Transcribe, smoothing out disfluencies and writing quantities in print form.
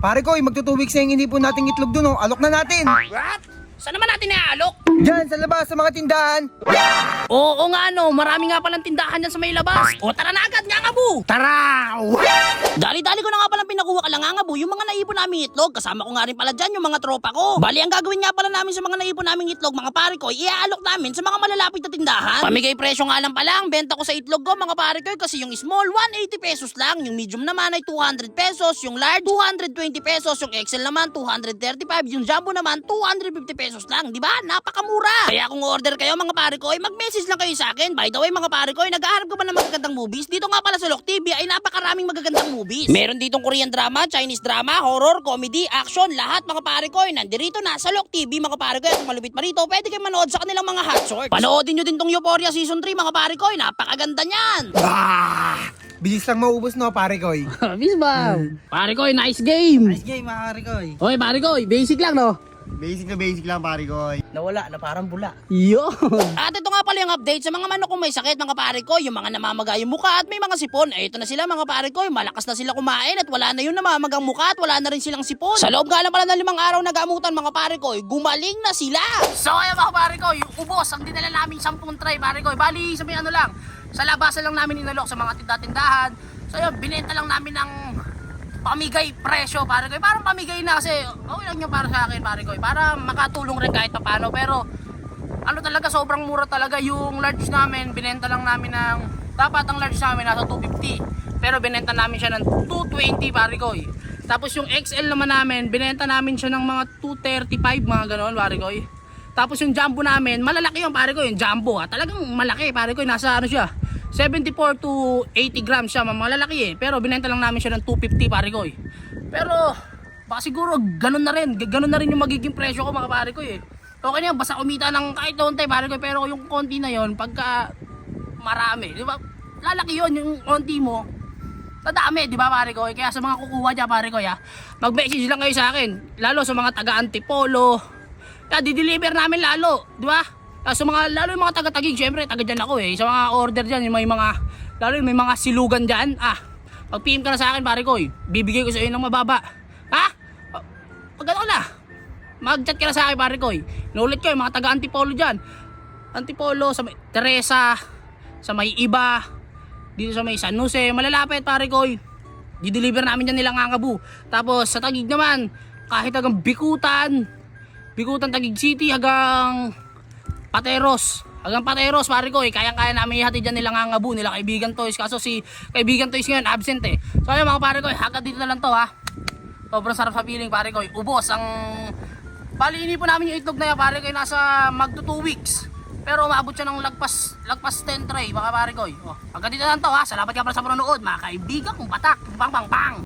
Pare ko, magto 2 weeks na yung inipon nating itlog dun, oh. Alok na natin. What? Saan naman natin naalok? Diyan, sa labas, sa mga tindahan. Oo nga no, marami nga palang tindahan dyan sa may labas. O tara na agad, Ngangabu! Tara! Dali-dali ko na nga palang pinakuha ka lang, Ngangabu, yung mga naipon namin itlog. Kasama ko nga rin pala dyan yung mga tropa ko. Bali, ang gagawin nga pala namin sa mga naipon namin itlog, mga pare ko, iaalok namin sa mga malalapit na tindahan. Pamigay presyo nga lang pala ang benta ko sa itlog ko, mga pare ko, kasi yung small, 180 pesos lang. Yung medium naman ay 200 pesos, yung large, 220 pesos, yung XL naman, 235, yung jumbo naman, 250 pesos lang, di ba? Napakamura. Kaya kung order kayo mga pare ko, ay mag-message lang kayo sa akin. By the way mga pare ko, ay nag-aarap ka ba ng magagandang movies? Dito nga pala sa Lok TV ay napakaraming magagandang movies. Meron ditong Korean drama, Chinese drama, horror, comedy, action, lahat mga pare ko ay nandirito na sa Lok TV mga pare ko. At kung malupit pa rito, pwede kayo manood sa kanilang mga hot shorts. Panoodin nyo din tong Euphoria Season 3 mga pare ko, ay napakaganda niyan. Bilis lang maubos, no, pare ko. Bis ba? Pare ko, nice game. Nice game, mga pare ko. Oy pare ko, basic lang no. Basic lang, pare ko. Nawala na parang bula. Yo! At ito nga pala yung update sa mga manok kung may sakit mga pare ko, yung mga namamaga yung mukha at may mga sipon. Ito na sila mga pare ko, malakas na sila kumain at wala na yung namamagang mukha at wala na rin silang sipon. Sa loob nga lang pala ng 5 araw na gamutan mga pare ko, gumaling na sila. So ayun mga pare ko, yung ubos ang dinala namin 10 tray pare ko. Bali sabi ano lang, sa labasan lang namin inalok sa mga tindahan. So ayun, binenta lang namin ng pamigay presyo pare ko. Parang pamigay na kasi okay lang yung para sa akin pare ko. Para makatulong rin kahit paano. Pero ano talaga sobrang mura talaga. Yung large namin binenta lang namin ng, dapat ang large namin nasa 250. Pero binenta namin siya ng 220 pare ko. Tapos yung XL naman namin binenta namin siya ng mga 235 mga ganoon pare ko. Tapos yung jumbo namin malalaki yung pare ko. Yung jumbo talagang malaki pare ko. Nasa ano siya 74 to 80 grams siya, malalaki pero binenta lang namin siya ng 250 pare ko Pero baka siguro ganun na rin yung magiging presyo ko mga pare ko Okay na yan, basta kumita ng kahit konti pare ko, pero yung konti na yon pagka marami, di ba? Lalaki yon yung konti mo. Dadami, di ba pare ko? Kaya sa mga kukuha dyan pare ko mag-message lang kayo sa akin, lalo sa mga taga Antipolo. Di-deliver namin lalo, di ba? So lalo yung mga taga-Taguig, syempre taga dyan ako sa mga order dyan, yung may mga silugan dyan, pag PM ka na sa akin pare ko, bibigay ko sa iyo ng mababa, pag ano na, mag-chat ka na sa akin pare ko, inulit ko yung mga taga-Antipolo dyan, Antipolo, sa may Teresa, sa may Iba, dito sa may San Jose, malalapit pare ko, di-deliver namin dyan nilang Ngangabu. Tapos sa Taguig naman, kahit hanggang Bikutan, Taguig City, hanggang Pateros pare ko kayang-kaya namin ihatid dyan nilang Ngangabu, nila Kaibigan Toys. Kaso si Kaibigan Toys ngayon absent So ayun mga pare ko, hanggang dito na lang to Sobrang sarap sa feeling pare ko, ubos ang bali po namin yung itlog na yan pare ko, nasa magto 2 weeks. Pero umabot siya ng lagpas 10 tray mga pare ko. Hanggang dito na lang to Salamat ka pala sa panonood mga kaibigan kong batak. Bang bang bang.